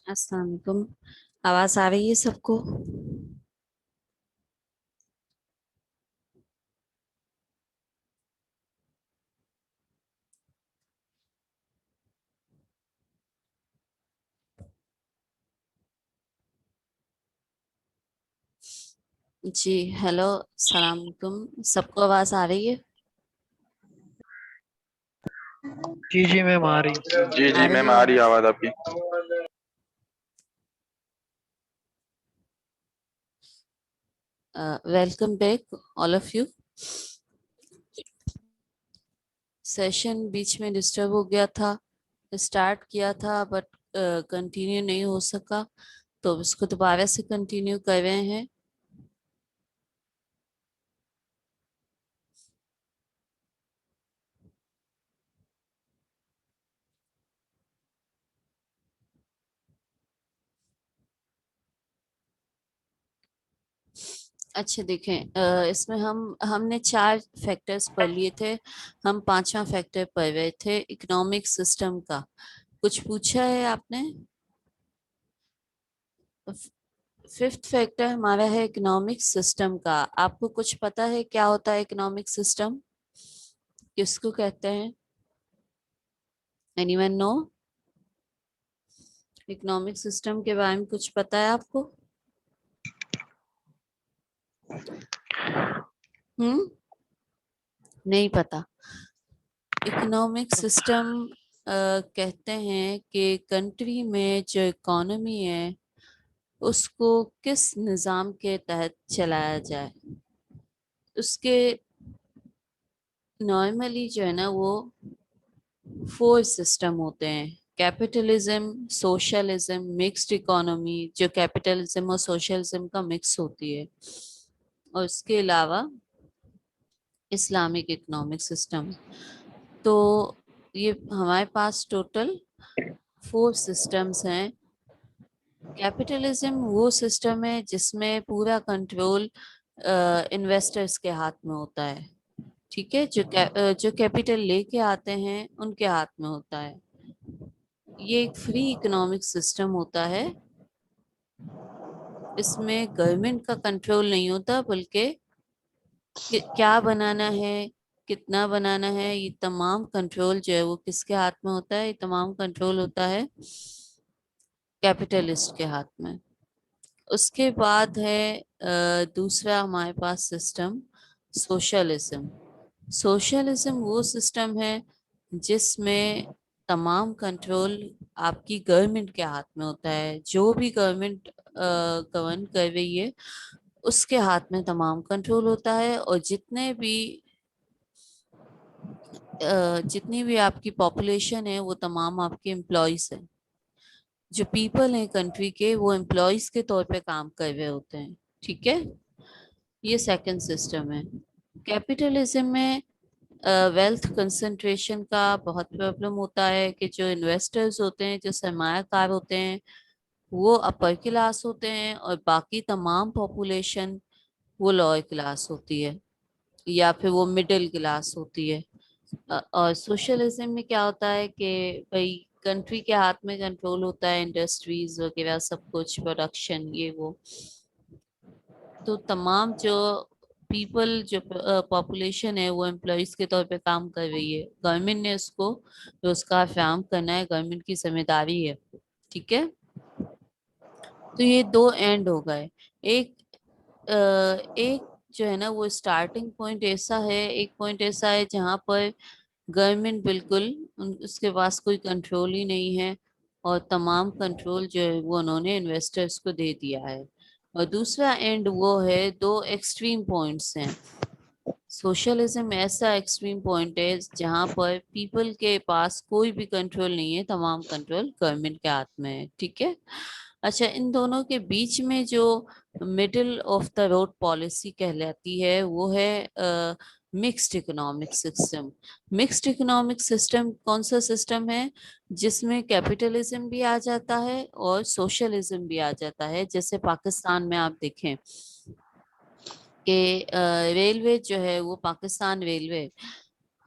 अस्सलाम वालेकुम। आवाज आ रही है सबको? जी हेलो, अस्सलाम वालेकुम। सबको आवाज आ रही है? जी जी मैम आ रही। जी आ जी रही मैम है आ रही है आवाज आपकी। Welcome back all of you. Session बीच में डिस्टर्ब हो गया था, स्टार्ट किया था बट कंटिन्यू नहीं हो सका, तो इसको दोबारा से कंटिन्यू कर रहे हैं। अच्छा देखें, इसमें हमने 4 फैक्टर्स पढ़ लिए थे, हम 5वां फैक्टर पढ़ रहे थे इकोनॉमिक सिस्टम का। कुछ पूछा है आपने? 5th फैक्टर हमारा है इकोनॉमिक सिस्टम का। आपको कुछ पता है क्या होता है इकोनॉमिक सिस्टम, किसको कहते हैं? Anyone no? इकोनॉमिक सिस्टम के बारे में कुछ पता है आपको? नहीं पता। इकोनॉमिक सिस्टम कहते हैं कि कंट्री में जो इकोनॉमी है उसको किस निज़ाम के तहत चलाया जाए। उसके नॉर्मली जो है ना वो 4 सिस्टम होते हैं: कैपिटलिज्म, सोशलिज्म, मिक्स्ड इकोनॉमी, जो कैपिटलिज्म और सोशलिज्म का मिक्स होती है, और उसके अलावा इस्लामिक इकोनॉमिक सिस्टम। तो ये हमारे पास टोटल 4 सिस्टम्स हैं। कैपिटलिज्म वो सिस्टम है जिसमें पूरा कंट्रोल इन्वेस्टर्स के हाथ में होता है, ठीक है। जो कैपिटल लेके आते हैं उनके हाथ में होता है। ये एक फ्री इकोनॉमिक सिस्टम होता है, इसमें गवर्नमेंट का कंट्रोल नहीं होता, बल्कि क्या बनाना है, कितना बनाना है, ये तमाम कंट्रोल जो है वो किसके हाथ में होता है? ये तमाम कंट्रोल होता है कैपिटलिस्ट के हाथ में। उसके बाद है दूसरा हमारे पास सिस्टम सोशलिज्म। सोशलिज्म वो सिस्टम है जिसमें तमाम कंट्रोल आपकी गवर्नमेंट के हाथ में होता है। जो भी गवर्नमेंट गवर्न कर रही है उसके हाथ में तमाम कंट्रोल होता है, और जितनी भी आपकी पॉपुलेशन है वो तमाम आपके एम्प्लॉयज हैं। जो पीपल हैं कंट्री के, वो एम्प्लॉयज के तौर पे काम कर रहे होते हैं, ठीक है। ये सेकंड सिस्टम है। कैपिटलिज्म में वेल्थ कंसंट्रेशन का बहुत प्रॉब्लम होता है कि जो इन्वेस्टर्स होते हैं, जो सरमायाकार होते हैं, वो अपर क्लास होते हैं, और बाकी तमाम पॉपुलेशन वो लोअर क्लास होती है, या फिर वो मिडिल क्लास होती है। और सोशलिज्म में क्या होता है कि भाई कंट्री के हाथ में कंट्रोल होता है, इंडस्ट्रीज वगैरह सब कुछ, प्रोडक्शन, ये वो। तो तमाम जो पीपल, जो पॉपुलेशन है, वो एम्प्लॉयज के तौर पे काम कर रही है। गवर्नमेंट ने उसको रोजगार फराहम करना है, गवर्नमेंट की जिम्मेदारी है, ठीक है। तो ये 2 एंड हो गए। एक एक जो है ना वो स्टार्टिंग पॉइंट ऐसा है, एक पॉइंट ऐसा है जहाँ पर गवर्नमेंट बिल्कुल उसके पास कोई कंट्रोल ही नहीं है, और तमाम कंट्रोल जो है वो उन्होंने इन्वेस्टर्स को दे दिया है। और दूसरा एंड वो है, 2 एक्सट्रीम पॉइंट्स हैं। सोशलिज्म ऐसा एक्सट्रीम पॉइंट है जहां पर पीपल के पास कोई भी कंट्रोल नहीं है, तमाम कंट्रोल गवर्नमेंट के हाथ में है, ठीक है। अच्छा, इन दोनों के बीच में जो middle of the road policy कहलाती है वो है mixed economic system. Mixed economic system कौन सा सिस्टम है? जिसमें कैपिटलिज्म भी आ जाता है और सोशलिज्म भी आ जाता है। जैसे पाकिस्तान में आप देखें कि रेलवे जो है वो पाकिस्तान रेलवे,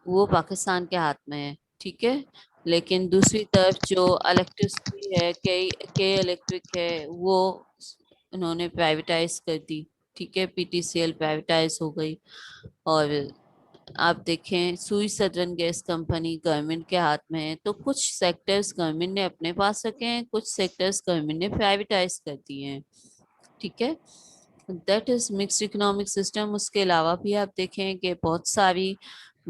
वो पाकिस्तान के हाथ में है, ठीक है। لیکن دوسری طرف جو الیکٹرسٹی ہے کے الیکٹرک ہے وہ انہوں نے پرائیویٹائز کر دی. ٹھیک ہے, P T C L privatize ہو گئی. اور آپ دیکھیں سوئی سدرن گیس کمپنی گورنمنٹ کے ہاتھ میں ہے, تو کچھ سیکٹرز گورنمنٹ نے اپنے پاس رکھے ہیں, کچھ سیکٹرز گورنمنٹ نے پرائیویٹائز کر دیے ہیں. ٹھیک ہے, that is mixed economic system. اس کے علاوہ بھی آپ دیکھیں کہ بہت ساری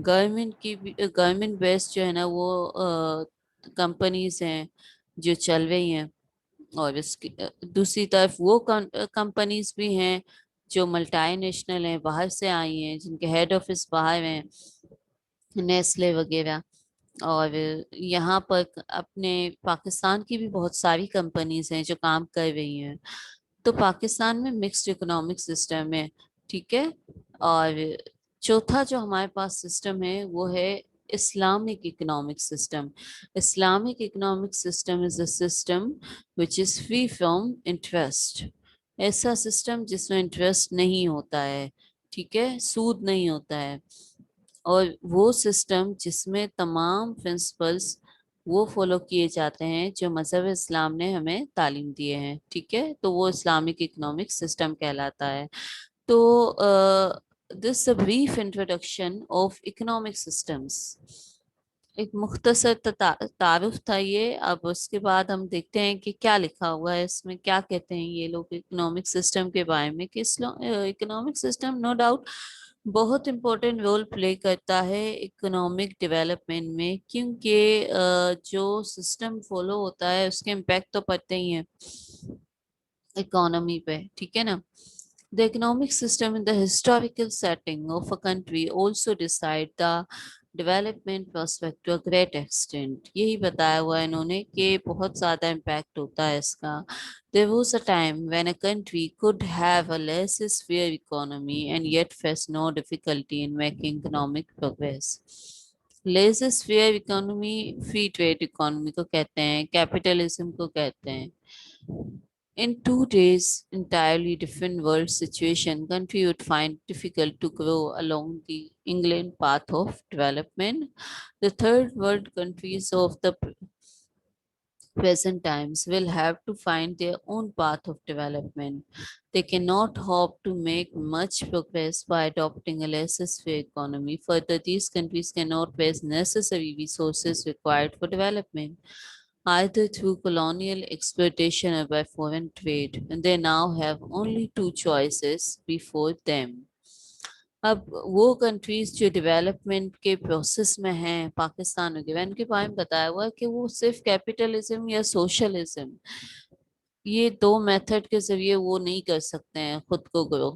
گورنمنٹ بیس جو ہے نا وہ کمپنیز ہیں جو چل رہی ہیں, اور اس کی دوسری طرف وہ کمپنیز بھی ہیں جو ملٹائی نیشنل ہیں, باہر سے آئی ہیں, جن کے ہیڈ آفس باہر ہیں, نیسلے وغیرہ. اور یہاں پر اپنے پاکستان کی بھی بہت ساری کمپنیز ہیں جو کام کر رہی ہیں. تو پاکستان میں مکسڈ اکنامک سسٹم ہے. ٹھیک ہے, اور چوتھا جو ہمارے پاس سسٹم ہے وہ ہے Islamic economic system. Islamic economic system is a system which is free from interest. ایسا سسٹم جس میں انٹرسٹ نہیں ہوتا ہے, ٹھیک ہے, سود نہیں ہوتا ہے, اور وہ سسٹم جس میں تمام پرنسپلس وہ فالو کیے جاتے ہیں جو مذہب اسلام نے ہمیں تعلیم دیے ہیں. ٹھیک ہے, تو وہ اسلامک اکنامک سسٹم کہلاتا ہے. تو دس a brief introduction of economic systems. ایک مختصر تعارف تھا یہ. اب اس کے بعد ہم دیکھتے ہیں کہ کیا لکھا ہوا ہے اس میں, کیا کہتے ہیں یہ لوگ اکنامک سسٹم کے بارے میں. کہ اکنامک سسٹم نو ڈاؤٹ بہت امپورٹنٹ رول پلے کرتا ہے اکنامک ڈیولپمنٹ میں, کیونکہ جو سسٹم فالو ہوتا ہے اس کے امپیکٹ تو پڑتے ہی ہیں اکانومی پہ. ٹھیک ہے نا. The economic system in the historical setting of a country also decide the development prospect to a great extent. یہی بتایا ہوا ہے انہوں نے کہ بہت زیادہ امپیکٹ ہوتا ہے اس کا. There was a time when a country could have a less sphere economy and yet face no difficulty in making economic progress. Laissez faire economy free trade economy کو کہتے ہیں, capitalism کو کہتے ہیں. In today's entirely different world situation, country would find difficult to grow along the England path of development. The third world countries of the present times will have to find their own path of development. They cannot hope to make much progress by adopting a laissez-faire economy. Further, these countries cannot raise necessary resources required for development, either through colonial exploitation or by foreign trade, and they now have only two choices before them. اب وہ countries جو development کے process میں ہیں پاکستان وغیرہ, ان کے بارے میں بتایا ہوا ہے کہ وہ صرف کیپیٹلزم یا سوشلزم, یہ دو میتھڈ کے ذریعے وہ نہیں کر سکتے ہیں خود کو گرو.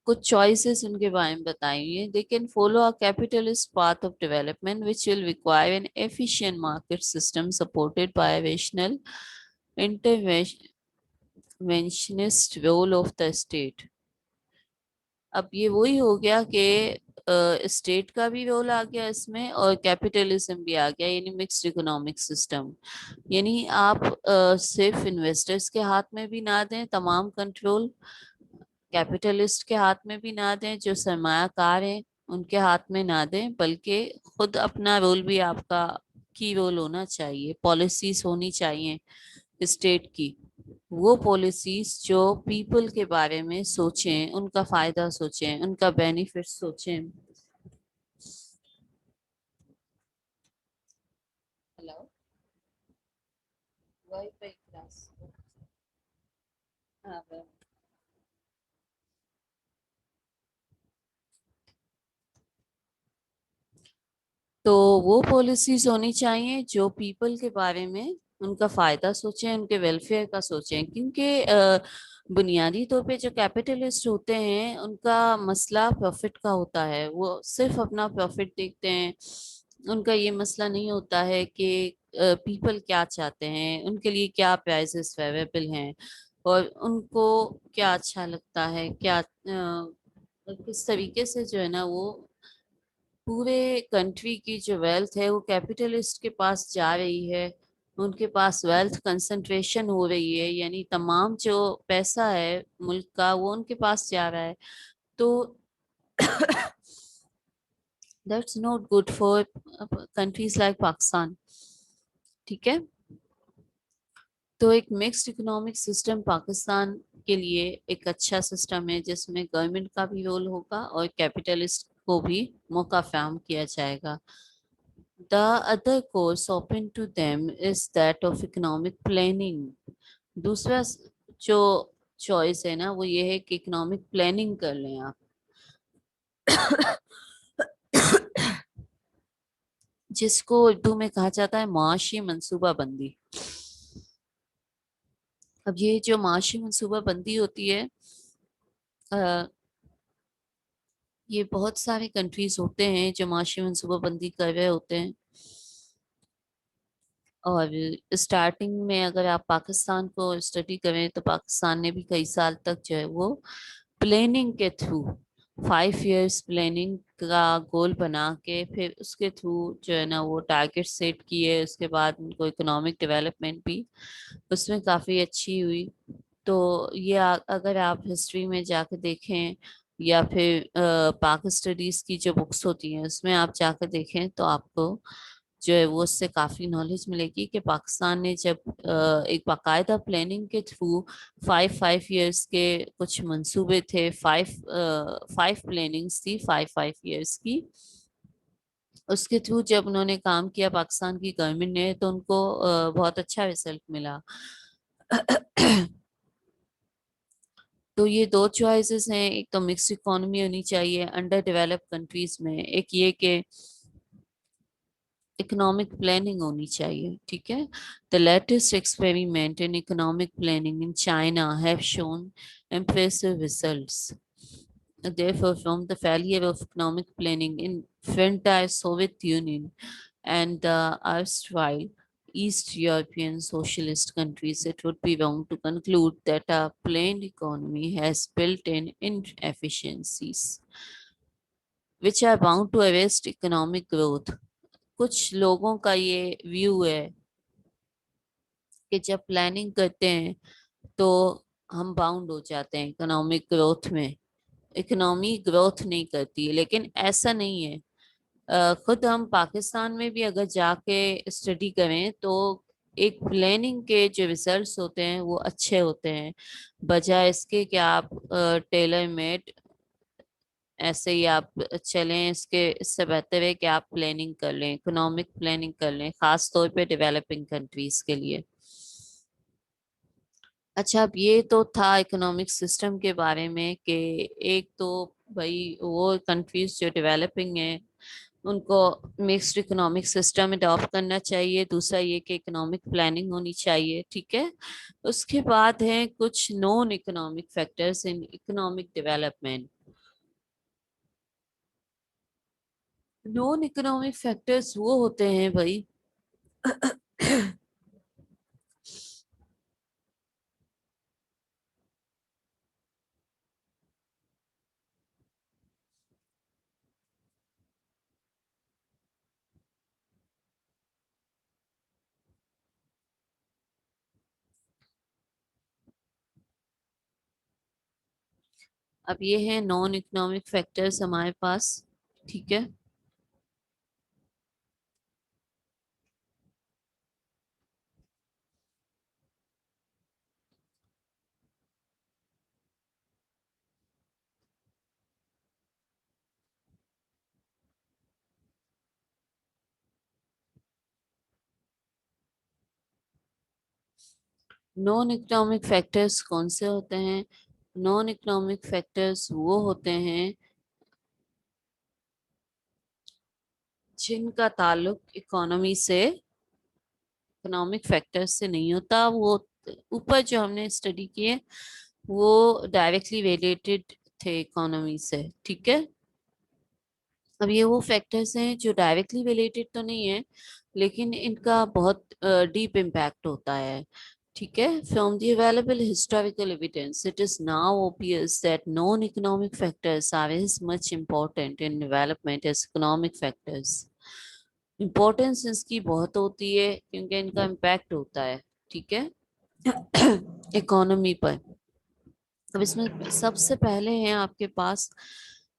کچھ چوائسیز ان کے بارے میں بتائی ہوئی ہیں. They can follow a capitalist path of development which will require an efficient market system supported by a rational interventionist role of the state. اب یہ وہی ہو گیا کہ اسٹیٹ کا بھی رول آ گیا اس میں اور کیپیٹلزم بھی آ گیا, یعنی مکسڈ اکنامک سسٹم. یعنی آپ صرف انویسٹرز کے ہاتھ میں بھی نہ دیں تمام کنٹرول, کیپیٹلسٹ کے ہاتھ میں بھی نہ دیں, جو سرمایہ کار ہیں ان کے ہاتھ میں نہ دیں, بلکہ خود اپنا رول بھی آپ کا کی رول ہونا چاہیے. پالیسیز ہونی چاہیے اسٹیٹ کی, وہ پالیسیز جو پیپل کے بارے میں سوچیں, ان کا فائدہ سوچیں, ان کا بینیفٹ سوچیں. Hello, wi fi class. تو وہ پالیسیز ہونی چاہیے جو پیپل کے بارے میں ان کا فائدہ سوچیں, ان کے ویلفیئر کا سوچیں. کیونکہ بنیادی طور پہ جو کیپیٹلسٹ ہوتے ہیں ان کا مسئلہ پروفٹ کا ہوتا ہے, وہ صرف اپنا پروفٹ دیکھتے ہیں. ان کا یہ مسئلہ نہیں ہوتا ہے کہ پیپل کیا چاہتے ہیں, ان کے لیے کیا پرائزز اویلیبل ہیں, اور ان کو کیا اچھا لگتا ہے, کیا کس طریقے سے جو ہے نا وہ پورے کنٹری کی جو ویلتھ ہے وہ کیپیٹلسٹ کے پاس جا رہی ہے, ان کے پاس ویلتھ کنسنٹریشن ہو رہی ہے, یعنی تمام جو پیسہ ہے ملک کا وہ ان کے پاس جا رہا ہے. تو That's not good for countries like Pakistan. ठीक है, तो एक मिक्स्ड इकोनॉमिक सिस्टम पाकिस्तान के लिए एक अच्छा सिस्टम है जिसमें गवर्नमेंट का भी रोल होगा और कैपिटलिस्ट को भी मौका फराहम किया जाएगा. The other course open to them is that of economic planning. दूसरा जो चॉइस है ना वो ये है कि इकोनॉमिक प्लानिंग कर लें आप. जिसको उर्दू में कहा जाता है माशी मंसूबा बंदी. अब ये जो माशी मंसूबा बंदी होती है, ये बहुत सारे कंट्रीज होते हैं जो माशी मंसूबा बंदी कर रहे होते हैं. और स्टार्टिंग में अगर आप पाकिस्तान को स्टडी करें तो पाकिस्तान ने भी कई साल तक जो है वो प्लानिंग के थ्रू 5 years प्लानिंग का गोल बना के फिर उसके थ्रू जो है ना वो टारगेट सेट किए. उसके बाद उनको इकोनॉमिक डेवलपमेंट भी उसमें काफ़ी अच्छी हुई. तो ये अगर आप हिस्ट्री में जाकर देखें या फिर पाक स्टडीज़ की जो बुक्स होती हैं उसमें आप जाकर देखें तो आपको जो है वो उससे काफ़ी नॉलेज मिलेगी कि पाकिस्तान ने जब एक बाकायदा प्लानिंग के थ्रू 5 5 years के कुछ मंसूबे थे. 5 प्लानिंग्स थी 5 5 years की. उसके थ्रू जब उन्होंने काम किया पाकिस्तान की गवर्नमेंट ने तो उनको बहुत अच्छा रिजल्ट मिला. तो ये दो चॉइसेस हैं. एक तो मिक्स इकोनॉमी होनी चाहिए अंडर डेवलप्ड कंट्रीज में, एक ये कि इकोनॉमिक प्लानिंग होनी चाहिए. ठीक है. The latest experiment in economic planning in China have shown impressive results. Therefore, from the failure of economic planning in entire Soviet Union and the erstwhile East European socialist countries, it would be wrong to conclude that a planned economy has built-in inefficiencies which are bound to arrest economic growth. कुछ लोगों का ये view है कि जब planning करते हैं तो हम बाउंड हो जाते हैं इकोनॉमिक ग्रोथ में. इकोनॉमी ग्रोथ नहीं करती है, लेकिन ऐसा नहीं है. खुद हम पाकिस्तान में भी अगर जाके स्टडी करें तो एक प्लानिंग के जो रिजल्ट्स होते हैं वो अच्छे होते हैं बजाय इसके कि आप टेलर मेड ऐसे ही आप चलें. इससे बेहतर है कि आप प्लानिंग कर लें, इकोनॉमिक प्लानिंग कर लें, खास तौर पे डेवलपिंग कंट्रीज के लिए. अच्छा, अब ये तो था इकोनॉमिक सिस्टम के बारे में कि एक तो भाई वो कंट्रीज जो डेवलपिंग है उनको मिक्स्ड इकोनॉमिक सिस्टम अडॉप्ट करना चाहिए. दूसरा ये कि इकोनॉमिक प्लानिंग होनी चाहिए. ठीक है. उसके बाद है कुछ non economic factors in economic development. Non economic factors वो होते हैं भाई अब ये है नॉन इकोनॉमिक फैक्टर्स हमारे पास. ठीक है. नॉन इकोनॉमिक फैक्टर्स कौन से होते हैं? नॉन इकोनॉमिक फैक्टर्स वो होते हैं जिनका ताल्लुक इकोनॉमी से, इकोनॉमिक फैक्टर्स से नहीं होता. वो ऊपर जो हमने स्टडी किए वो डायरेक्टली रिलेटेड थे इकोनॉमी से. ठीक है. अब ये वो फैक्टर्स हैं जो डायरेक्टली रिलेटेड तो नहीं है लेकिन इनका बहुत डीप इम्पैक्ट होता है. ठीक है. From the available historical evidence, it is now obvious that non-economic factors are as much important in development as economic factors. Importance इसकी बहुत होती है क्योंकि इनका इम्पैक्ट होता है. ठीक है. इकोनॉमी पर. अब इसमें सबसे पहले हैं आपके पास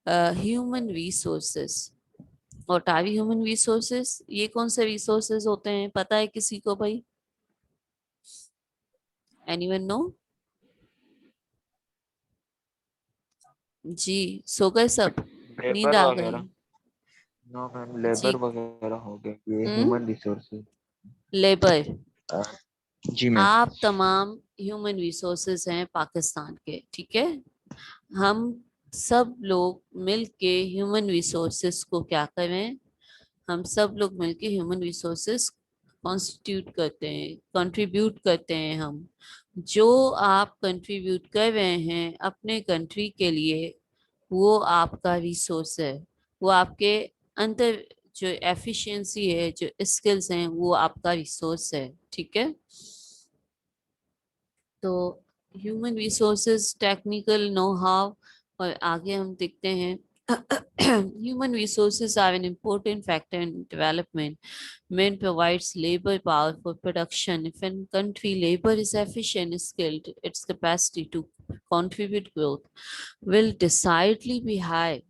ह्यूमन रिसोर्सेस और आर ह्यूमन रिसोर्सेज, ये कौन से रिसोर्सेज होते हैं, पता है किसी को भाई? Anyone no? जी, सो गए सब, नींद लेबर आ गई? वगैरह। नो मैम, लेबर जी। वगैरह हो गए ये हम्म। Human resources. लेबर। जी मैम। आप तमाम ह्यूमन रिसोर्सेज हैं पाकिस्तान के, ठीक है? हम सब लोग मिलके ह्यूमन रिसोर्सेज को क्या करें, हम सब लोग मिलके ह्यूमन रिसोर्सेज कॉन्स्टिट्यूट करते हैं, कंट्रीब्यूट करते हैं हम। जो आप कंट्रीब्यूट कर रहे हैं अपने कंट्री के लिए, वो आपका रिसोर्स है। वो आपके अंदर जो एफिशिएंसी है, जो स्किल्स हैं, वो आपका रिसोर्स है, ठीक है? तो human resources, technical know how, और आगे हम देखते हैं। Human resources are an important factor in development. Men provides labor power for production. If a country labor is efficient, skilled, its capacity to contribute growth will decidedly be high.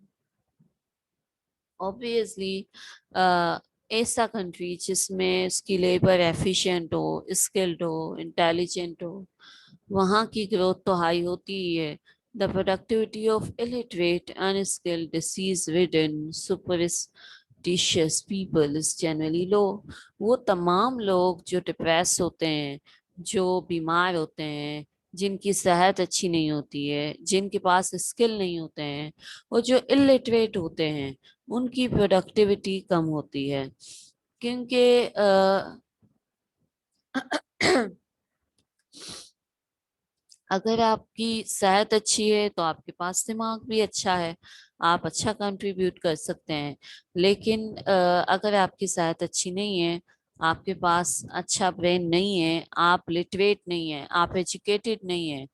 Obviously, ऐसा country जिसमें उसकी labour efficient हो, skilled हो, intelligent हो, वहाँ की growth तो high होती ही है. The productivity of illiterate, unskilled, disease ridden, superstitious people is generally लो. वो तमाम लोग जो डिप्रेस होते हैं, जो बीमार होते हैं, जिनकी सेहत अच्छी नहीं होती है, जिनके पास स्किल नहीं होते हैं, वो जो इलिटरेट होते हैं, उनकी प्रोडक्टिविटी कम होती है. क्योंकि अगर आपकी सेहत अच्छी है तो आपके पास दिमाग भी अच्छा है, आप अच्छा कंट्रीब्यूट कर सकते हैं. लेकिन अगर आपकी सेहत अच्छी नहीं है, आपके पास अच्छा ब्रेन नहीं है, आप लिटरेट नहीं है, आप एजुकेटेड नहीं है,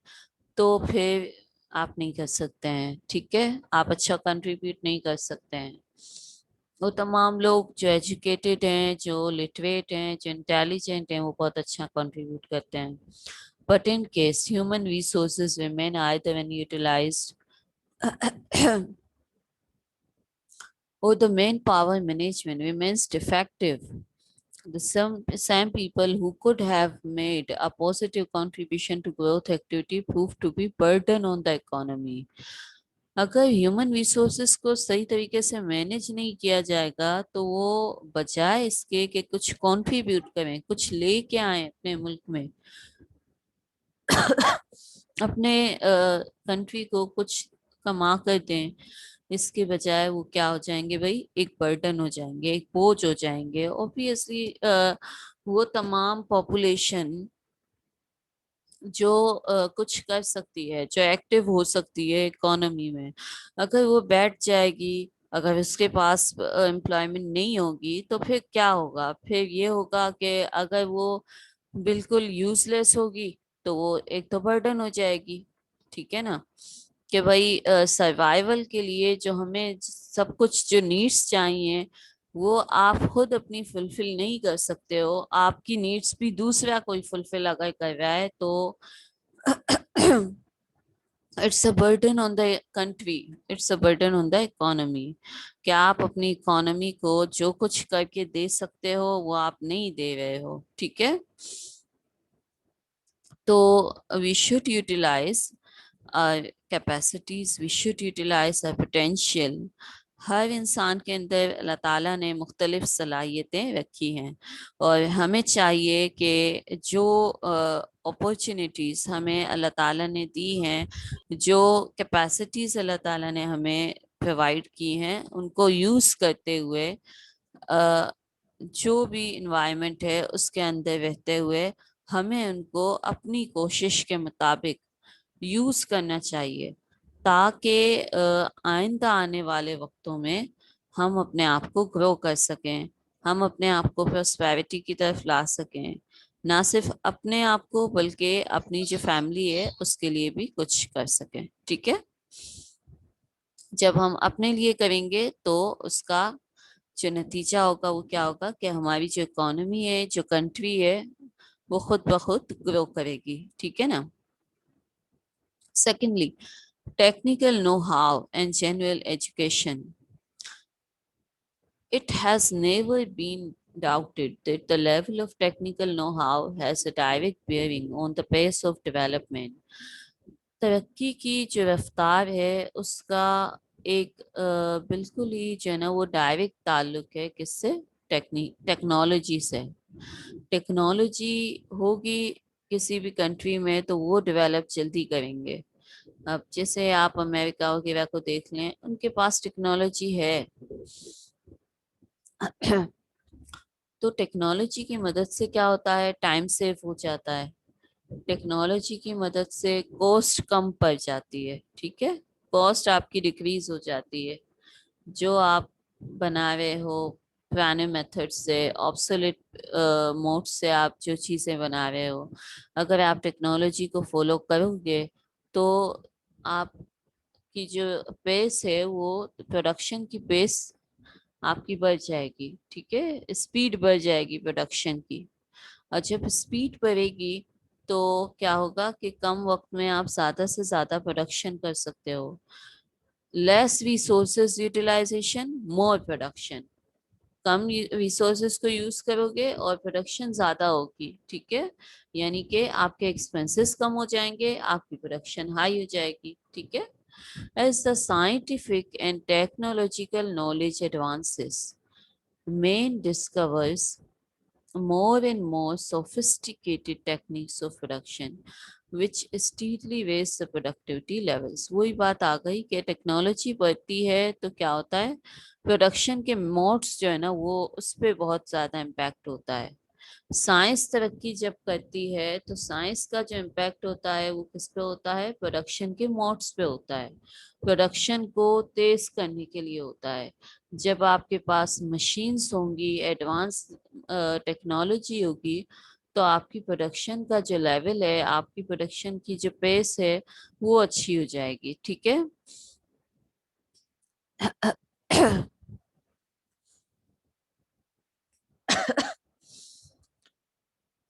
तो फिर आप नहीं कर सकते हैं, ठीक है? आप अच्छा कंट्रीब्यूट नहीं कर सकते हैं. वो तमाम लोग जो एजुकेटेड हैं, जो लिटरेट हैं, जो इंटेलिजेंट हैं, वो बहुत अच्छा कंट्रीब्यूट करते हैं. But in case human resources remain either unutilized or the manpower management remains defective, the some people who could have made a positive contribution to growth activity prove to be burden on the economy. अगर human resources को सही तरीके से manage नहीं किया जाएगा, तो वो बजाय इसके कि कुछ कंट्रीब्यूट करें, कुछ लेके आए अपने मुल्क में, अपने कंट्री को कुछ कमा कर दें, इसके बजाय वो क्या हो जाएंगे भाई, एक बर्डन हो जाएंगे, एक बोझ हो जाएंगे. ऑब्वियसली वो तमाम पॉपुलेशन जो कुछ कर सकती है, जो एक्टिव हो सकती है इकोनॉमी में, अगर वो बैठ जाएगी, अगर उसके पास एम्प्लॉयमेंट नहीं होगी, तो फिर क्या होगा? फिर ये होगा कि अगर वो बिल्कुल यूजलेस होगी, तो वो एक तो बर्डन हो जाएगी, ठीक है ना? कि भाई सर्वाइवल के लिए जो हमें सब कुछ जो नीड्स चाहिए, वो आप खुद अपनी फुलफिल नहीं कर सकते हो, आपकी नीड्स भी दूसरा कोई फुलफिल अगर कर रहा है, तो it's a burden on the country, it's a burden on the economy. क्या आप अपनी इकोनॉमी को जो कुछ करके दे सकते हो, वो आप नहीं दे रहे हो, ठीक है? तो we should utilize our capacities, we should utilize our potential. हर इंसान के अंदर अल्लाह ताला ने मुख्तलिफ सलाहियतें रखी हैं, और हमें चाहिए कि जो अपॉर्चुनिटीज़ हमें अल्लाह ताला ने दी हैं, जो कैपेसिटीज़ अल्लाह ताला ने हमें प्रोवाइड की हैं, उनको यूज़ करते हुए अ, जो भी इन्वायरमेंट है उसके अंदर रहते हुए, हमें उनको अपनी कोशिश के मुताबिक यूज करना चाहिए, ताकि आइंदा आने वाले वक्तों में हम अपने आप को ग्रो कर सकें, हम अपने आप को प्रोस्पेरिटी की तरफ ला सकें, ना सिर्फ अपने आप को बल्कि अपनी जो फैमिली है उसके लिए भी कुछ कर सकें, ठीक है? जब हम अपने लिए करेंगे तो उसका जो नतीजा होगा वो क्या होगा कि हमारी जो इकोनॉमी है, जो कंट्री है, वो खुद ब खुद ग्रो करेगी, ठीक है ना? Secondly, technical know how and general education. It has never been doubted that the level of technical know-how has a direct bearing on the pace of development. तरक्की की जो रफ्तार है उसका एक बिल्कुल ही जो है ना वो डायरेक्ट ताल्लुक है किससे, टेक्नोलॉजी से। टेक्नोलॉजी होगी किसी भी कंट्री में तो वो डेवलप जल्दी करेंगे। अब जैसे आप अमेरिका वगैरह को देख लें, उनके पास टेक्नोलॉजी है तो टेक्नोलॉजी की मदद से क्या होता है, टाइम सेव हो जाता है। टेक्नोलॉजी की मदद से कॉस्ट कम पड़ जाती है, ठीक है, कॉस्ट आपकी डिक्रीज हो जाती है। जो आप बना रहे हो पुराने मेथड से, ऑब्सोलेट मोड से आप जो चीज़ें बना रहे हो, अगर आप टेक्नोलॉजी को फॉलो करोगे तो आपकी जो पेस है वो प्रोडक्शन की पेस आपकी बढ़ जाएगी, ठीक है, स्पीड बढ़ जाएगी प्रोडक्शन की। और जब स्पीड बढ़ेगी तो क्या होगा कि कम वक्त में आप ज्यादा से ज्यादा प्रोडक्शन कर सकते हो। लेस रिसोर्सेज यूटिलाइजेशन, मोर प्रोडक्शन। कम रिसोर्सेज को यूज करोगे और प्रोडक्शन ज्यादा होगी, ठीक है, यानी कि आपके एक्सपेंसेस कम हो जाएंगे, आपकी प्रोडक्शन हाई हो जाएगी, ठीक है। As the scientific and technological knowledge advances, man discovers more and more sophisticated techniques of production which steadily raise the productivity levels। वही बात आ गई कि टेक्नोलॉजी बढ़ती है तो क्या होता है, प्रोडक्शन के मोड्स जो है ना वो उस पर बहुत ज़्यादा इम्पैक्ट होता है। साइंस तरक्की जब करती है तो साइंस का जो इम्पैक्ट होता है वो किस पे होता है, प्रोडक्शन के मोड्स पे होता है, प्रोडक्शन को तेज करने के लिए होता है। जब आपके पास मशीन्स होंगी, एडवांस टेक्नोलॉजी होगी, तो आपकी प्रोडक्शन का जो लेवल है, आपकी प्रोडक्शन की जो पेस है वो अच्छी हो जाएगी, ठीक है।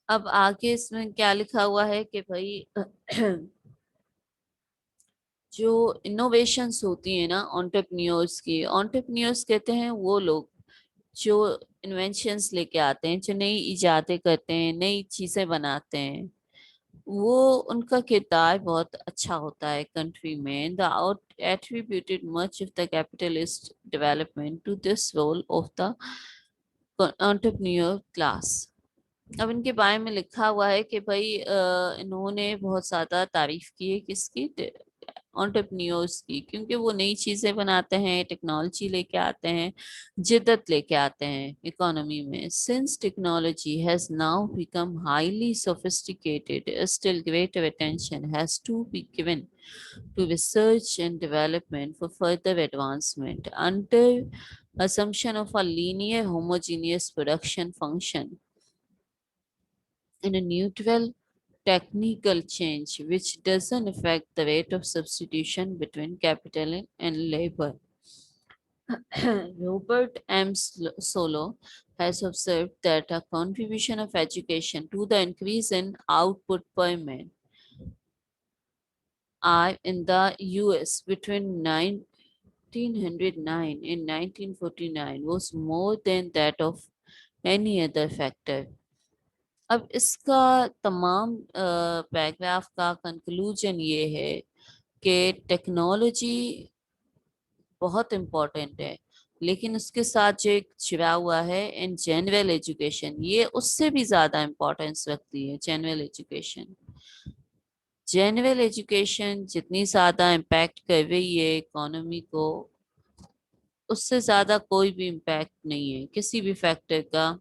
अब आगे इसमें क्या लिखा हुआ है कि भाई जो इनोवेशंस होती है ना एंटरप्रेन्योर्स की, एंटरप्रेन्योर्स कहते हैं वो लोग जो इन्वेंशंस लेके आते हैं, जो नई इजादें करते हैं, नई चीजें बनाते हैं, वो उनका किरदार बहुत अच्छा होता है कंट्री में। The out attributed much of the capitalist development to this role of the entrepreneur class. अब इनके बारे में लिखा हुआ है कि भाई इन्होंने बहुत ज्यादा तारीफ की है किसकी, एंटरप्रेन्योर्स की, क्योंकि वो नई चीजें बनाते हैं, टेक्नोलॉजी लेके आते हैं, जिद्दत लेके आते हैं इकोनॉमी में। Since technology has now become highly sophisticated, still greater attention has to be given to research and development for further advancement under assumption of a linear homogeneous production function in a neutral technical change which doesn't affect the rate of substitution between capital and labor. Robert M. Solow has observed that a contribution of education to the increase in output per man are in the US between 1909 and 1949 was more than that of any other factor. अब इसका तमाम paragraph का conclusion ये है कि technology बहुत important है, लेकिन उसके साथ जो एक छिड़ा हुआ है इन जनरल एजुकेशन, ये उससे भी ज्यादा इम्पोर्टेंस रखती है। जनरल एजुकेशन, जनरल एजुकेशन जितनी ज्यादा इम्पैक्ट कर रही है इकोनॉमी को, उससे ज्यादा कोई भी इम्पैक्ट नहीं है, किसी भी फैक्टर का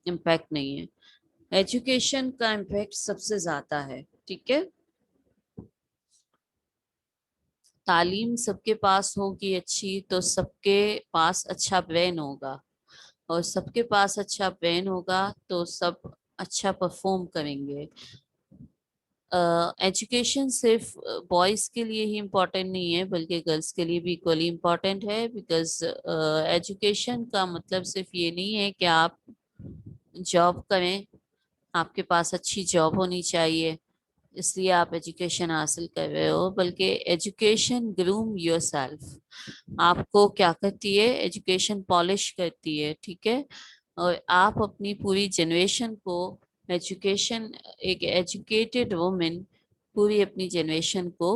इम्पैक्ट नहीं है। एजुकेशन का इम्पैक्ट सबसे ज्यादा है, ठीक है। तालीम सबके पास होगी अच्छी तो सबके पास अच्छा ब्रेन होगा, और सबके पास अच्छा ब्रेन होगा तो सब अच्छा परफॉर्म करेंगे। एजुकेशन सिर्फ बॉयज के लिए ही इम्पोर्टेंट नहीं है बल्कि गर्ल्स के लिए भी इक्वली इम्पोर्टेंट है, बिकॉज एजुकेशन का मतलब सिर्फ ये नहीं है कि आप जॉब करें, आपके पास अच्छी जॉब होनी चाहिए, اس لیے آپ ایجوکیشن حاصل کر رہے ہو، بلکہ ایجوکیشن گروم یور سیلف. آپ کو کیا کرتی ہے؟ ایجوکیشن پالش کرتی ہے، ٹھیک ہے. اور آپ اپنی پوری جنریشن کو ایجوکیشن، ایک ایجوکیٹڈ وومن پوری اپنی جنریشن کو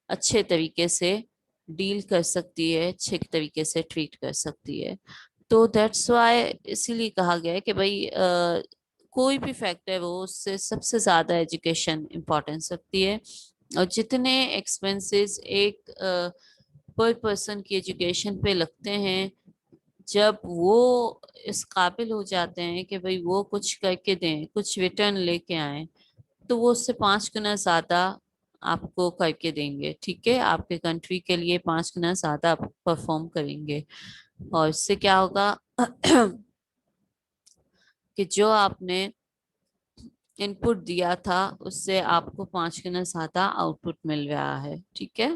اچھے طریقے سے ڈیل کر سکتی ہے، اچھے طریقے سے ٹریٹ کر سکتی ہے. تو دیٹس وائی اسی لیے کہا گیا ہے کہ بھائی کوئی بھی فیکٹر ہو، اس سے سب سے زیادہ ایجوکیشن امپورٹینس رکھتی ہے. اور جتنے ایکسپینسز ایک پر پرسن کی ایجوکیشن پہ لگتے ہیں، جب وہ اس قابل ہو جاتے ہیں کہ بھئی وہ کچھ کر کے دیں، کچھ ریٹرن لے کے آئیں، تو وہ اس سے 5 گنا زیادہ آپ کو کر کے دیں گے، ٹھیک ہے. آپ کے کنٹری کے لیے 5 گنا زیادہ پرفارم کریں گے. اور اس سے کیا ہوگا کہ جو آپ نے ان پٹ دیا تھا اس سے آپ کو 5 گنا زیادہ آؤٹ پٹ مل رہا ہے، ٹھیک ہے.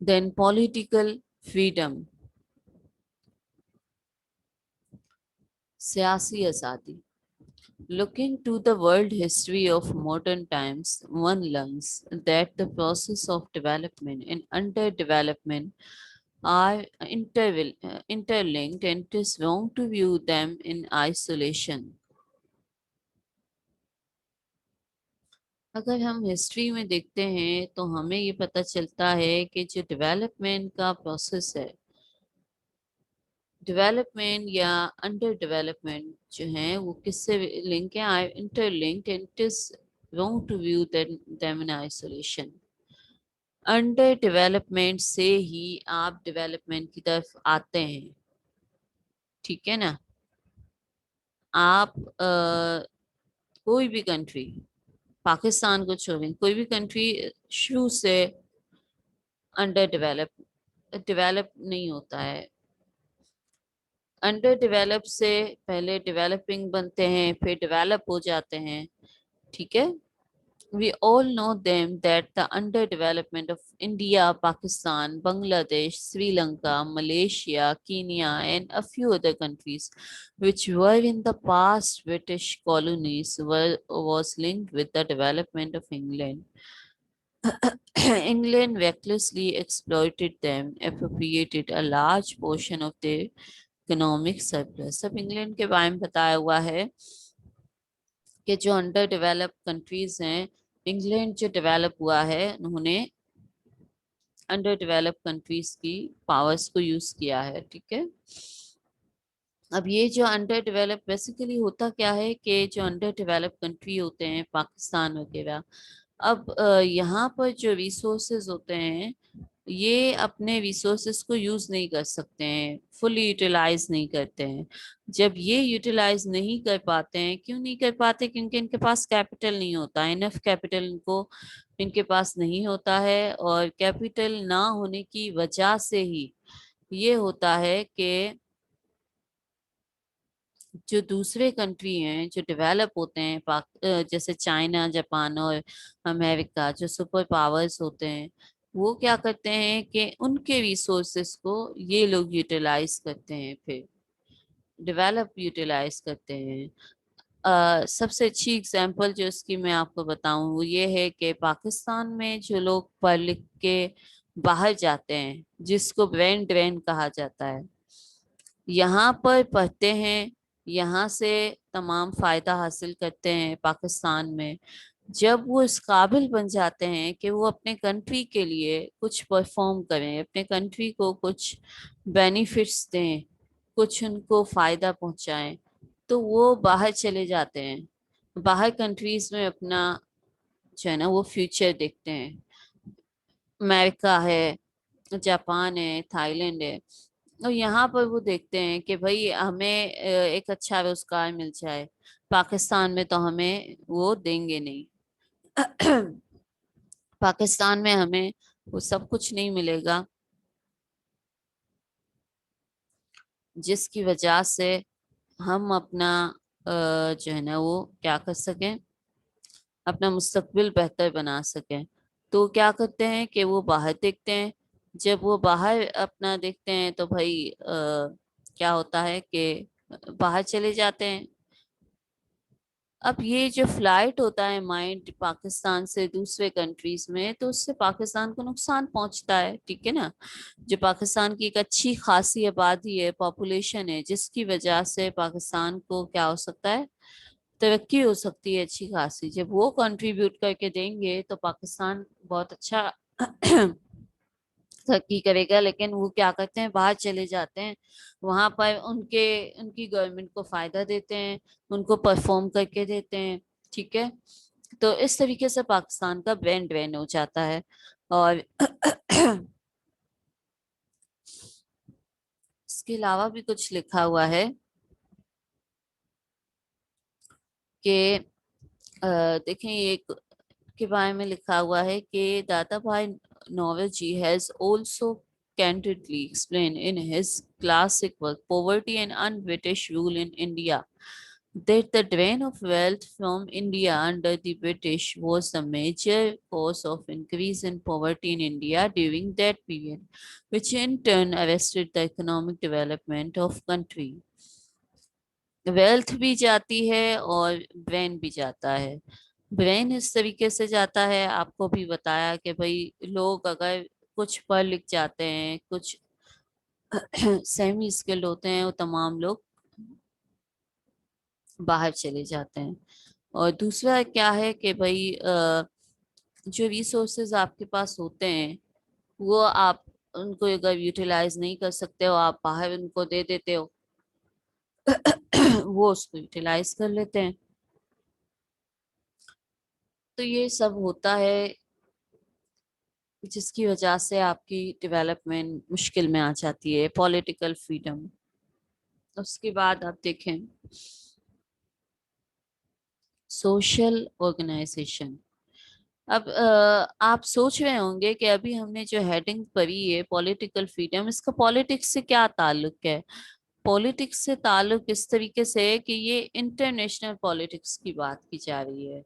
دین پولیٹیکل فریڈم، سیاسی آزادی. Looking to the world history of modern times, one learns that the process of development and underdevelopment are interlinked, and it is wrong to view them in isolation. اگر ہم history میں دیکھتے ہیں تو ہمیں یہ پتہ چلتا ہے کہ جو ڈیولپمنٹ کا پروسیس ہے، ڈیولپمنٹ یا انڈر ڈیولپمنٹ جو ہیں وہ کس سے لنک ہیں؟ Interlinked, and it is wrong to view them in isolation. Underdevelopment سے ہی آپ ڈیولپمنٹ کی طرف آتے ہیں، ٹھیک ہے نا. آپ کوئی بھی کنٹری، پاکستان کو چھوڑیں، کوئی بھی کنٹری شروع سے انڈر ڈیولپ نہیں ہوتا ہے. انڈر ڈیولپ سے پہلے ڈیولپنگ بنتے ہیں، پھر ڈیولپ ہو جاتے ہیں، ٹھیک ہے. We all know them that the underdevelopment of India, Pakistan, Bangladesh, Sri Lanka, Malaysia, Kenya, and a few other countries which were in the past British colonies was linked with the development of England. England recklessly exploited them, appropriated a large portion of their economic surplus. اب England کے بارے میں بتایا ہوا ہے کہ جو under develop countries ہیں، انگلینڈ جو ڈیولپ ہوا ہے، انہوں نے انڈر ڈیولپ کنٹریز کی پاورز کو یوز کیا ہے، ٹھیک ہے. اب یہ جو انڈر ڈیولپ بیسیکلی ہوتا کیا ہے کہ جو انڈر ڈیولپ کنٹری ہوتے ہیں، پاکستان وغیرہ، اب یہاں پر جو ریسورسز ہوتے ہیں، یہ اپنے ریسورسز کو یوز نہیں کر سکتے ہیں، فلی یوٹیلائز نہیں کرتے ہیں. جب یہ یوٹیلائز نہیں کر پاتے ہیں، کیوں نہیں کر پاتے؟ کیونکہ ان کے پاس کیپٹل نہیں ہوتا، انف کیپٹل ان کے پاس نہیں ہوتا ہے. اور کیپٹل نہ ہونے کی وجہ سے ہی یہ ہوتا ہے کہ جو دوسرے کنٹری ہیں جو ڈیولپ ہوتے ہیں، جیسے چائنا، جاپان اور امریکہ، جو سپر پاورز ہوتے ہیں، وہ کیا کرتے ہیں کہ ان کے ریسورسز کو یہ لوگ یوٹیلائز کرتے ہیں، پھر ڈیولپ یوٹیلائز کرتے ہیں. سب سے اچھی اگزامپل جو اس کی میں آپ کو بتاؤں وہ یہ ہے کہ پاکستان میں جو لوگ پڑھ لکھ کے باہر جاتے ہیں، جس کو برین ڈرین کہا جاتا ہے، یہاں پر پڑھتے ہیں، یہاں سے تمام فائدہ حاصل کرتے ہیں پاکستان میں. جب وہ اس قابل بن جاتے ہیں کہ وہ اپنے کنٹری کے لیے کچھ پرفارم کریں، اپنے کنٹری کو کچھ بینیفٹس دیں، کچھ ان کو فائدہ پہنچائیں، تو وہ باہر چلے جاتے ہیں، باہر کنٹریز میں اپنا جو ہے نا وہ فیوچر دیکھتے ہیں. امریکہ ہے، جاپان ہے، تھائی لینڈ ہے، اور یہاں پر وہ دیکھتے ہیں کہ بھائی ہمیں ایک اچھا روزگار مل جائے. پاکستان میں تو ہمیں وہ دیں گے نہیں، پاکستان میں ہمیں وہ سب کچھ نہیں ملے گا جس کی وجہ سے ہم اپنا جو ہے نا وہ کیا کر سکیں، اپنا مستقبل بہتر بنا سکیں. تو کیا کرتے ہیں کہ وہ باہر دیکھتے ہیں. جب وہ باہر اپنا دیکھتے ہیں تو بھائی کیا ہوتا ہے کہ باہر چلے جاتے ہیں. अब ये जो फ्लाइट होता है माइंड पाकिस्तान से दूसरे कंट्रीज में, तो उससे पाकिस्तान को नुकसान पहुंचता है, ठीक है ना। जो पाकिस्तान की एक अच्छी खासी आबादी है, पॉपुलेशन है, जिसकी वजह से पाकिस्तान को क्या हो सकता है, तरक्की हो सकती है अच्छी खासी। जब वो कंट्रीब्यूट करके देंगे तो पाकिस्तान बहुत अच्छा तरक्की करेगा। लेकिन वो क्या करते हैं, बाहर चले जाते हैं, वहां पर उनकी गवर्नमेंट को फायदा देते हैं, उनको परफॉर्म करके देते हैं, ठीक है। तो इस तरीके से पाकिस्तान का ब्रांड ड्रेन हो जाता है। और इसके अलावा भी कुछ लिखा हुआ है कि देखें, ये के बारे में लिखा हुआ है कि Dadabhai Naoroji has also candidly explained in his classic work Poverty and Un-British Rule in India that the drain of wealth from India under the British was the major cause of increase in poverty in India during that period, which in turn arrested the economic development of country. Wealth भी जाती है और brain भी जाता है। Brain इस तरीके से जाता है, आपको भी बताया कि भाई लोग अगर कुछ पढ़ लिख जाते हैं, कुछ सेमी स्किल्ड होते हैं, वो तमाम लोग बाहर चले जाते हैं। और दूसरा क्या है कि भाई जो रिसोर्सेज आपके पास होते हैं, वो आप उनको अगर यूटिलाइज नहीं कर सकते हो, आप बाहर उनको दे देते हो, वो उसको यूटिलाइज कर लेते हैं। तो ये सब होता है, जिसकी वजह से आपकी डेवलपमेंट मुश्किल में आ जाती है। पॉलिटिकल फ्रीडम, उसके बाद आप देखें सोशल ऑर्गेनाइजेशन। अब आप सोच रहे होंगे कि अभी हमने जो हेडिंग पढ़ी है पॉलिटिकल फ्रीडम, इसका पॉलिटिक्स से क्या ताल्लुक है। पॉलिटिक्स से ताल्लुक इस तरीके से है कि ये इंटरनेशनल पॉलिटिक्स की बात की जा रही है।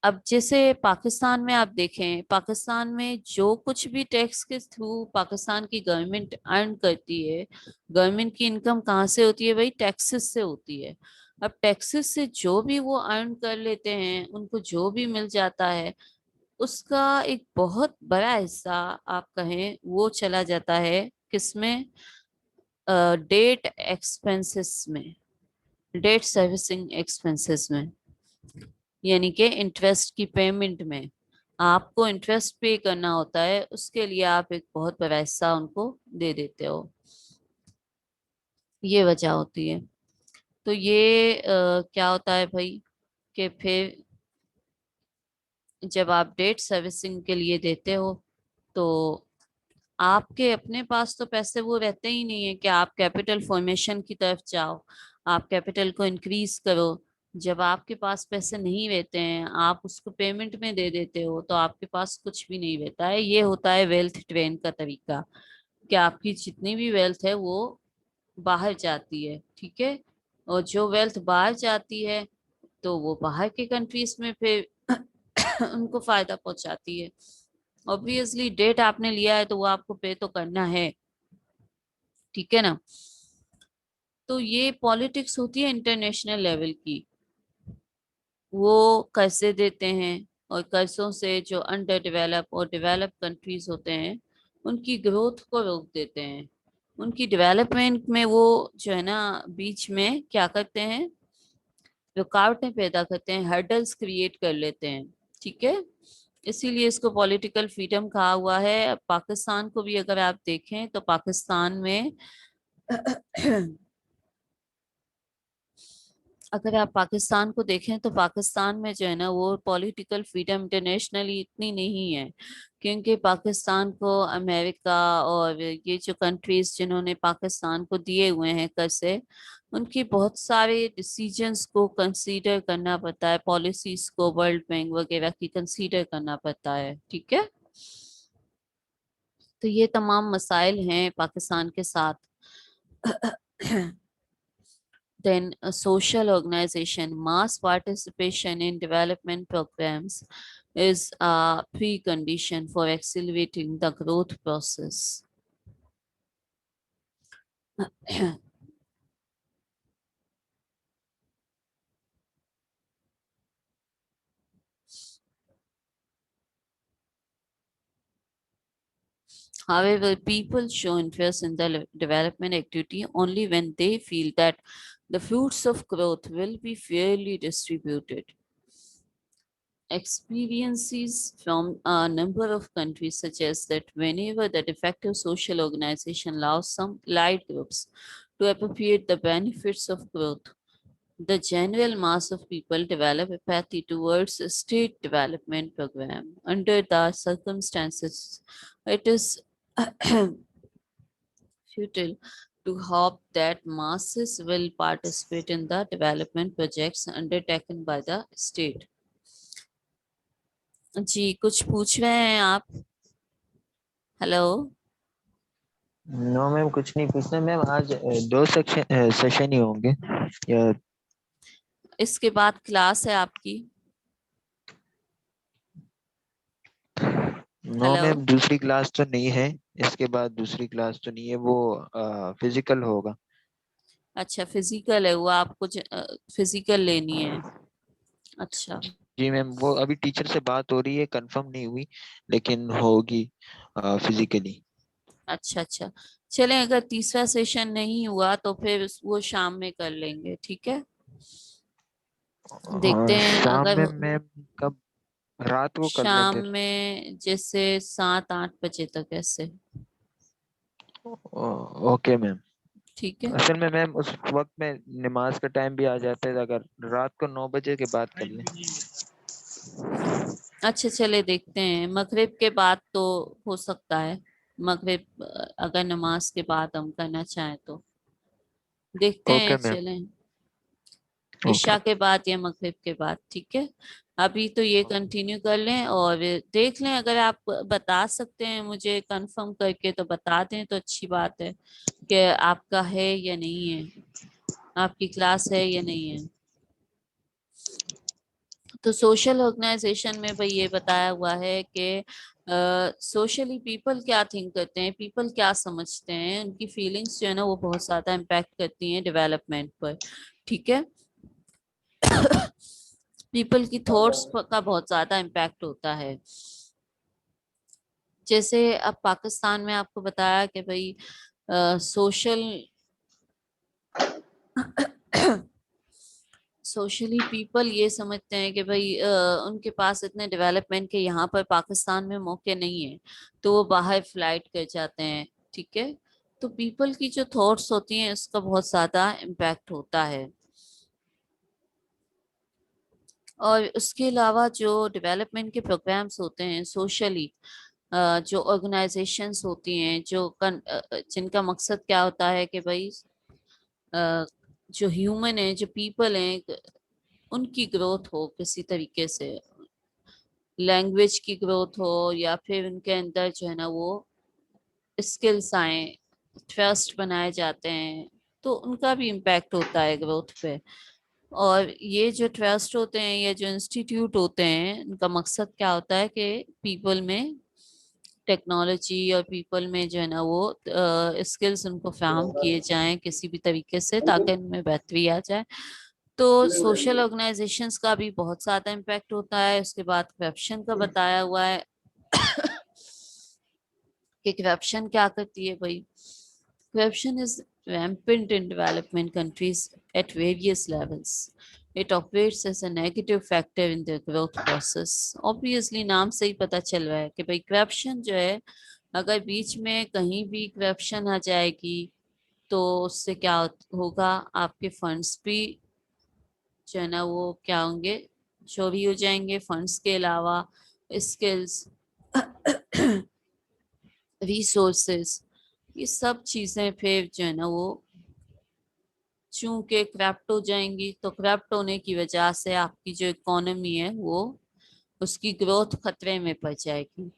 अब जैसे पाकिस्तान में आप देखें, पाकिस्तान में जो कुछ भी टैक्स के थ्रू पाकिस्तान की गवर्नमेंट अर्न करती है, गवर्नमेंट की इनकम कहाँ से होती है, वही टैक्सेस से होती है। अब टैक्सेस से जो भी वो अर्न कर लेते हैं, उनको जो भी मिल जाता है, उसका एक बहुत बड़ा हिस्सा आप कहें वो चला जाता है किसमें, डेट एक्सपेंसेस में, डेट सर्विसिंग एक्सपेंसेस में, यानी कि इंटरेस्ट की पेमेंट में। आपको इंटरेस्ट पे करना होता है, उसके लिए आप एक बहुत बड़ा हिस्सा उनको दे देते हो, ये वजह होती है। तो ये क्या होता है भाई, कि फिर जब आप डेट सर्विसिंग के लिए देते हो, तो आपके अपने पास तो पैसे वो रहते ही नहीं है कि आप कैपिटल फॉर्मेशन की तरफ जाओ, आप कैपिटल को इंक्रीज करो। जब आपके पास पैसे नहीं रहते हैं, आप उसको पेमेंट में दे देते हो, तो आपके पास कुछ भी नहीं रहता है। ये होता है वेल्थ ट्रेन का तरीका, कि आपकी जितनी भी वेल्थ है वो बाहर जाती है, ठीक है। और जो वेल्थ बाहर जाती है, तो वो बाहर के कंट्रीज में फिर उनको फायदा पहुंचाती है। ऑब्वियसली डेट आपने लिया है तो वो आपको पे तो करना है, ठीक है ना। तो ये पॉलिटिक्स होती है इंटरनेशनल लेवल की। वो कर्जे देते हैं, और कर्जों से जो अंडर डेवलप और डेवलप कंट्रीज होते हैं, उनकी ग्रोथ को रोक देते हैं। उनकी डेवलपमेंट में वो जो है ना, बीच में क्या करते हैं, रुकावटें पैदा करते हैं, हर्डल्स क्रिएट कर लेते हैं, ठीक है। इसीलिए इसको पॉलिटिकल फ्रीडम कहा हुआ है। अब पाकिस्तान को भी अगर आप देखें, तो पाकिस्तान में अगर आप पाकिस्तान को देखें, तो पाकिस्तान में जो है ना, वो पॉलिटिकल फ्रीडम इंटरनेशनली इतनी नहीं है, क्योंकि पाकिस्तान को अमेरिका और ये जो कंट्रीज जिन्होंने पाकिस्तान को दिए हुए हैं कर्जे, उनकी बहुत सारे डिसीजंस को कंसीडर करना पड़ता है, पॉलिसीज को वर्ल्ड बैंक वगैरह की कंसीडर करना पड़ता है, ठीक है। तो ये तमाम मसाइल हैं पाकिस्तान के साथ। Then a social organization, mass participation in development programs is a precondition for accelerating the growth process. However, people show interest in the development activity only when they feel that the fruits of growth will be fairly distributed. Experiences from a number of countries suggest that whenever the de facto social organization allows some allied groups to appropriate the benefits of growth, the general mass of people develop apathy towards a state development program. Under the circumstances, it is futile to hope that masses will participate in the development projects undertaken by the state. जी कुछ पूछ रहे हैं आप? Hello? No ma'am, कुछ नहीं पूछना ma'am. आज 2 session ही होंगे या? इसके बाद क्लास है आपकी? No hello? मैम, दूसरी क्लास तो नहीं है। इसके बाद दूसरी क्लास तो नहीं है, वो फिजिकल होगा। अच्छा फिजिकल है वो, आपको फिजिकल लेनी है? अच्छा जी मैम, वो अभी टीचर से बात हो रही है, कंफर्म नहीं हुई, लेकिन होगी फिजिकली। अच्छा अच्छा, चलें अगर तीसरा सेशन नहीं हुआ तो फिर वो शाम में कर लेंगे, ठीक है? देखते हैं शाम अगर में मैम कब? रात को कर लें शाम फिर। में जैसे 7-8 बजे तक ऐसे, ओके मैम। ठीक है? असल में मैम उस वक्त में नमाज का टाइम भी आ जाता है, अगर रात को 9 बजे के बाद कर लें। अच्छा चले देखते हैं, मगरिब के बाद तो हो सकता है। मगरिब अगर नमाज के बाद हम करना चाहें तो देखते हैं, ओके मैम। चलें ओके। इशा के बाद या मगरिब के बाद, ठीक है? अभी तो ये कंटिन्यू कर लें और देख लें, अगर आप बता सकते हैं मुझे कंफर्म करके तो बता दें तो अच्छी बात है कि आपका है या नहीं है, आपकी क्लास है या नहीं है। तो सोशल ऑर्गेनाइजेशन में भाई ये बताया हुआ है कि सोशली पीपल क्या थिंक करते हैं, पीपल क्या समझते हैं, उनकी फीलिंग्स जो है ना वो बहुत ज्यादा इम्पैक्ट करती हैं डेवलपमेंट पर, ठीक है? पीपल की थॉट्स का बहुत ज्यादा इम्पैक्ट होता है। जैसे अब पाकिस्तान में आपको बताया कि भाई सोशल सोशली पीपल ये समझते हैं कि भाई उनके पास इतने डेवलपमेंट के यहाँ पर पाकिस्तान में मौके नहीं है, तो वो बाहर फ्लाइट कर जाते हैं, ठीक है? तो पीपल की जो थॉट्स होती हैं उसका बहुत ज्यादा इम्पैक्ट होता है। और उसके अलावा जो डेवलपमेंट के प्रोग्राम्स होते हैं सोशली, जो ऑर्गेनाइजेशंस होती हैं जिनका मकसद क्या होता है कि भाई जो ह्यूमन है, जो पीपल हैं, उनकी ग्रोथ हो किसी तरीके से, लैंग्वेज की ग्रोथ हो या फिर उनके अंदर जो है ना वो स्किल्स आए, ट्रस्ट बनाए जाते हैं, तो उनका भी इम्पैक्ट होता है ग्रोथ पे। और ये जो ट्रस्ट होते हैं, ये जो इंस्टीट्यूट होते हैं, उनका मकसद क्या होता है कि पीपल में टेक्नोलॉजी और पीपल में जो है ना वो स्किल्स उनको फराहम किए जाएं किसी भी तरीके से, ताकि उनमें बेहतरी आ जाए। तो सोशल ऑर्गेनाइजेशंस का भी बहुत ज्यादा इम्पैक्ट होता है। उसके बाद करप्शन का बताया हुआ है कि करप्शन क्या करती है भाई। Corruption is rampant in development countries at various levels. It operates as a negative factor in the growth process. Obviously नाम से ही पता चल रहा है कि भाई करप्शन जो है, अगर बीच में कहीं भी करप्शन आ जाएगी तो उससे क्या होगा, आपके फंड्स भी जो है ना वो क्या होंगे, चोरी हो जाएंगे। फंड्स के अलावा स्किल्स, रिसोर्सेस, ये सब चीजें फिर जो है ना वो चूंकि करप्ट हो जाएंगी, तो करप्ट होने की वजह से आपकी जो इकोनॉमी है वो, उसकी ग्रोथ खतरे में पड़ जाएगी।